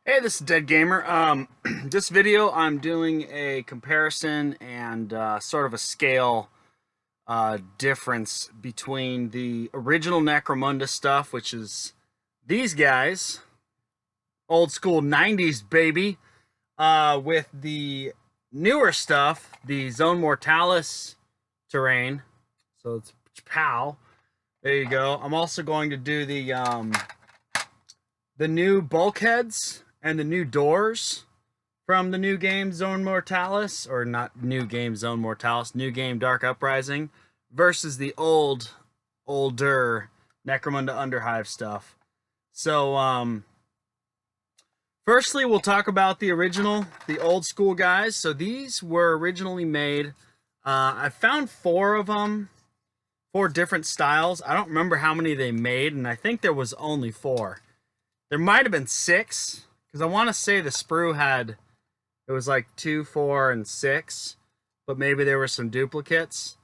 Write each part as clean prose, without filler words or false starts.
Hey, this is Dead Gamer. This video I'm doing a comparison and sort of a scale difference between the original Necromunda stuff, which is these guys, old school 90's baby, with the newer stuff, the Zone Mortalis Terrain. So it's POW. There you go. I'm also going to do the new bulkheads and the new doors from the new game Zone Mortalis, or not new game Zone Mortalis, new game Dark Uprising, versus the older Necromunda Underhive stuff. So, firstly, we'll talk about the original, the old school guys. So these were originally made, I found four of them, four different styles. I don't remember how many they made, and I think there was only four. There might have been six, because I want to say the sprue had, it was like 2, 4, and 6, but maybe there were some duplicates.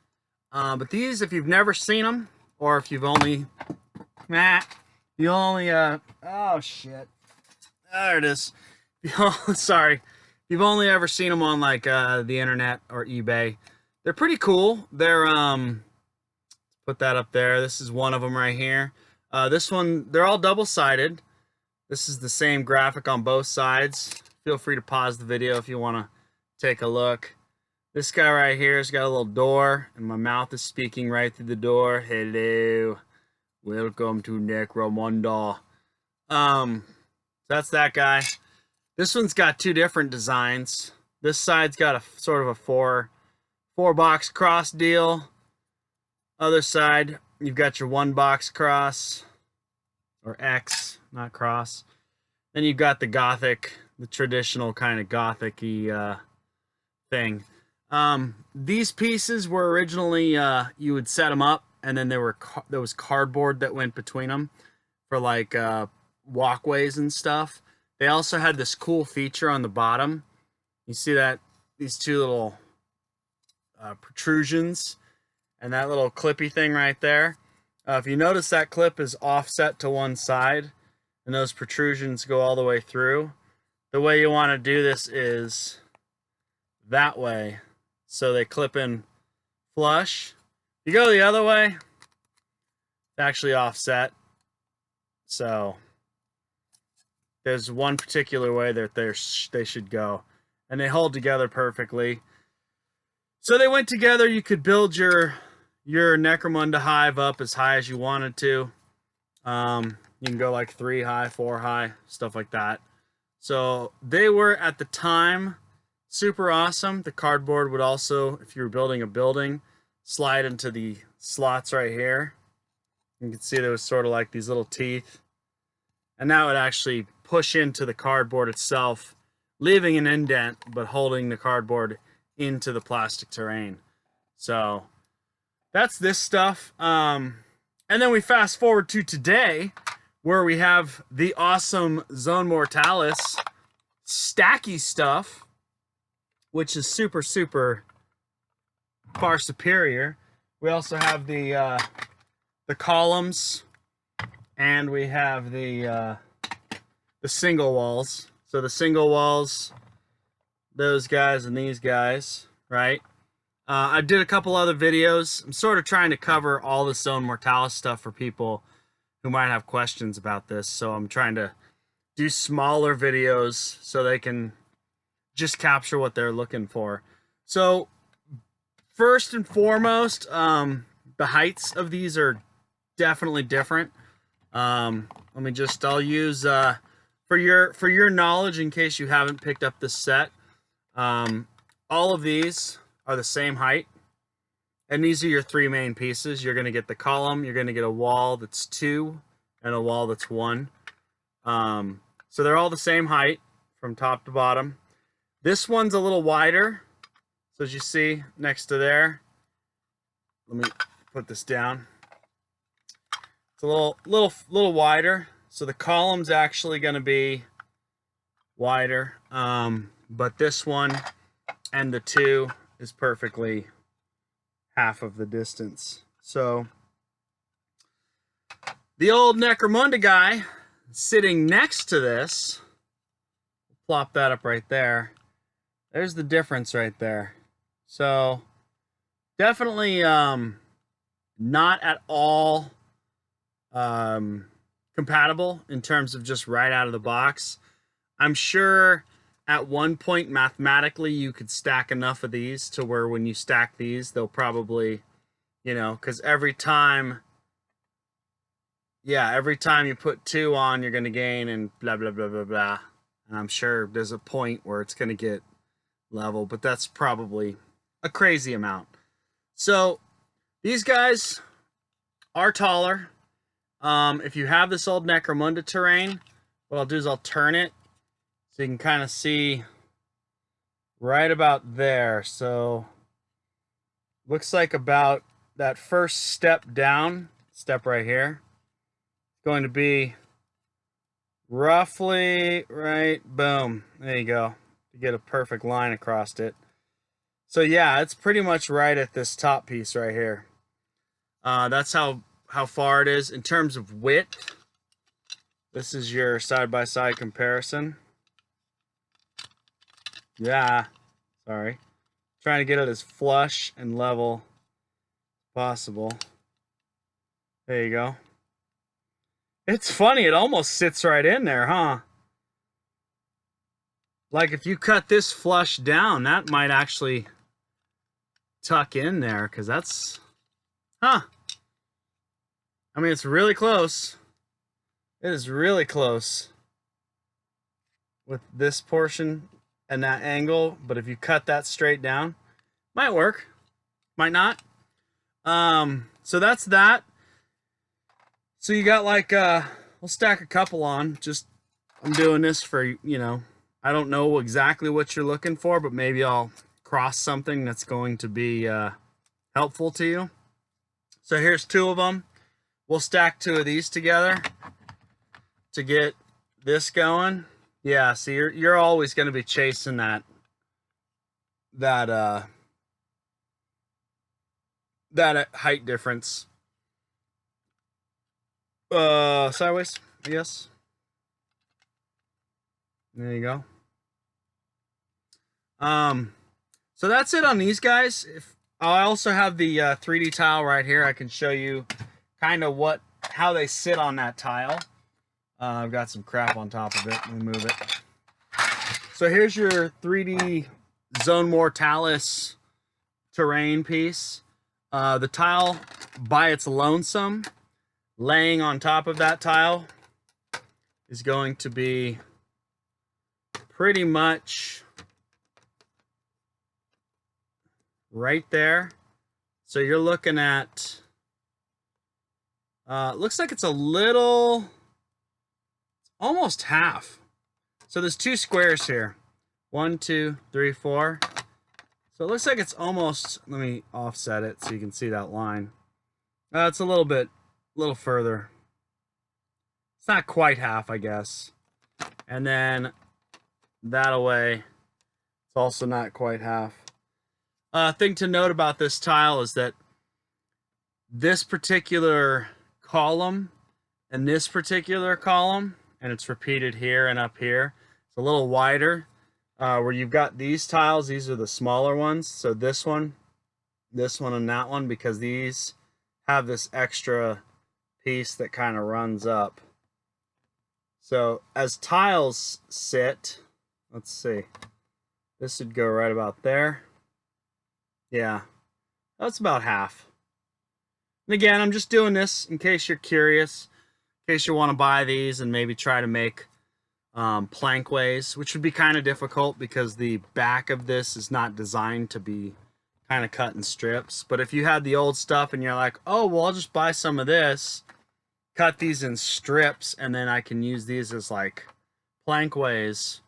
But these, if you've never seen them, or if you've only, oh shit, there it is. Sorry, if you've only ever seen them on like the internet or eBay, they're pretty cool. They're put that up there. This is one of them right here. This one, they're all double-sided. This is the same graphic on both sides. Feel free to pause the video if you want to take a look. This guy right here has got a little door, and my mouth is speaking right through the door. Hello. Welcome to Necromunda. That's that guy. This one's got two different designs. This side's got a sort of a four box cross deal. Other side, you've got your 1 box cross, or X, not cross. Then you've got the gothic, the traditional kind of gothic-y thing. These pieces were originally, you would set them up, and then there was cardboard that went between them for like walkways and stuff. They also had this cool feature on the bottom. You see that, these two little protrusions, and that little clippy thing right there. If you notice, that clip is offset to one side, and those protrusions go all the way through. The way you want to do this is that way, so they clip in flush. If you go the other way, it's actually offset. So there's one particular way that they should go, and they hold together perfectly. So they went together. You could build your Necromunda hive up as high as you wanted to. You can go like 3 high, 4 high, stuff like that. So they were, at the time, super awesome. The cardboard would also, if you were building a building, slide into the slots right here. You can see there was sort of like these little teeth. And that would actually push into the cardboard itself, leaving an indent, but holding the cardboard into the plastic terrain. So that's this stuff. And then we fast forward to today, where we have the awesome Zone Mortalis stacky stuff, which is super, super far superior. We also have the columns, and we have the single walls. So the single walls, those guys and these guys, right? I did a couple other videos. I'm sort of trying to cover all the Zone Mortalis stuff for people who might have questions about this. So I'm trying to do smaller videos so they can just capture what they're looking for. So first and foremost, the heights of these are definitely different. I'll use for your knowledge, in case you haven't picked up this set, all of these are the same height, and these are your 3 main pieces. You're going to get the column, you're going to get a wall that's 2, and a wall that's 1. So they're all the same height from top to bottom. This one's a little wider, so as you see next to there, let me put this down. It's a little wider, so the column's actually going to be wider, but this one and the 2 is perfectly half of the distance. So the old Necromunda guy sitting next to this plop that up right there. There's the difference right there. So definitely not at all compatible in terms of just right out of the box. I'm sure at one point mathematically you could stack enough of these to where when you stack these, they'll probably, you know, because every time you put 2 on, you're going to gain and blah, blah, blah, blah, blah. And I'm sure there's a point where it's going to get level, but that's probably a crazy amount. So these guys are taller. If you have this old Necromunda Terrain, what I'll do is I'll turn it so you can kind of see right about there. So looks like about that first step down, step right here, going to be roughly right, boom, there you go, to get a perfect line across it. So yeah, it's pretty much right at this top piece right here. That's how far it is in terms of width. This is your side-by-side comparison. Yeah, sorry. Trying to get it as flush and level as possible. There you go. It's funny, it almost sits right in there, huh? Like if you cut this flush down, that might actually tuck in there, because that's, huh. I mean, it's really close. It is really close with this portion and that angle, but if you cut that straight down, might work, might not. So that's that. So you got like, we'll stack a couple on. Just, I'm doing this for, you know, I don't know exactly what you're looking for, but maybe I'll cross something that's going to be helpful to you. So here's 2 of them. We'll stack 2 of these together to get this going. Yeah, see, you're always going to be chasing that height difference. Sideways, I guess. There you go. So that's it on these guys. If I also have the 3D tile right here, I can show you kind of how they sit on that tile. I've got some crap on top of it. Let me move it. So here's your 3D Zone Mortalis Terrain piece. The tile by its lonesome, laying on top of that tile, is going to be pretty much right there. So you're looking at, looks like it's a little, almost half. So there's 2 squares here. 1, 2, 3, 4. So it looks like it's almost, let me offset it so you can see that line. It's a little further. It's not quite half, I guess. And then that away, it's also not quite half. Thing to note about this tile is that this particular column and this particular column, and it's repeated here and up here, it's a little wider. Where you've got these tiles, these are the smaller ones. So this one, and that one, because these have this extra piece that kind of runs up. So as tiles sit, let's see, this would go right about there. Yeah, that's about half. And again, I'm just doing this in case you're curious, in case you want to buy these and maybe try to make plankways, which would be kind of difficult because the back of this is not designed to be kind of cut in strips. But if you had the old stuff and you're like, oh, well, I'll just buy some of this, cut these in strips, and then I can use these as like plankways,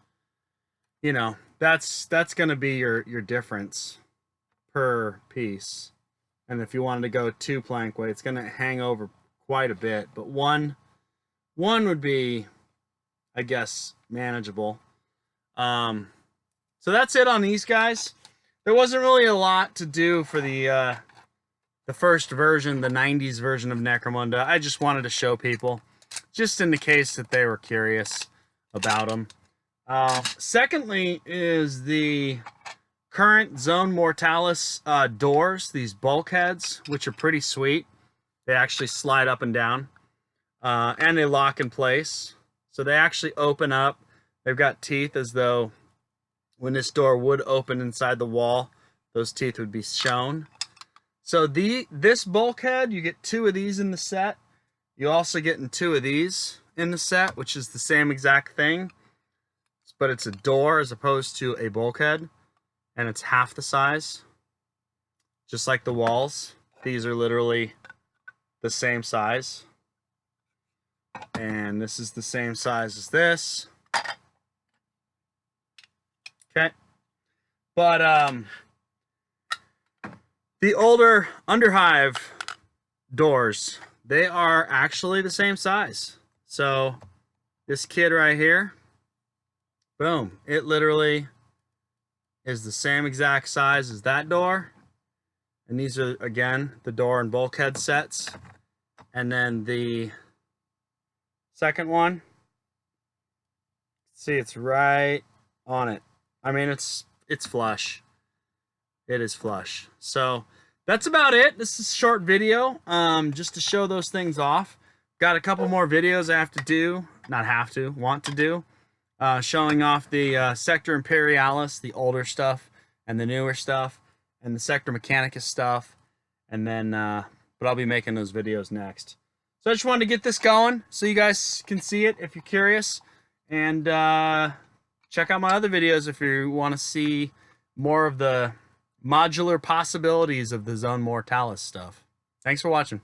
you know, that's going to be your difference per piece. And if you wanted to go 2 plankway, it's going to hang over quite a bit, but one would be, I guess, manageable. So that's it on these guys. There wasn't really a lot to do for the first version, the 90s version of Necromunda. I just wanted to show people, just in the case that they were curious about them. Secondly is the current Zone Mortalis doors, these bulkheads, which are pretty sweet. They actually slide up and down, and they lock in place. So they actually open up. They've got teeth, as though when this door would open inside the wall, those teeth would be shown. So this bulkhead, you get 2 of these in the set. You also get 2 of these in the set, which is the same exact thing, but it's a door as opposed to a bulkhead, and it's half the size, just like the walls. These are literally the same size, and this is the same size as this. Okay, but the older Underhive doors, they are actually the same size. So this kid right here, boom, it literally is the same exact size as that door. And these are, again, the door and bulkhead sets. And then the second one, see, it's right on it. I mean, it's flush. It is flush. So that's about it. This is a short video, just to show those things off. Got a couple more videos I have to do, not have to, want to do, showing off the Sector Imperialis, the older stuff, and the newer stuff, and the Sector Mechanicus stuff, and then, but I'll be making those videos next. So I just wanted to get this going so you guys can see it if you're curious, and check out my other videos if you want to see more of the modular possibilities of the Zone Mortalis stuff. Thanks for watching.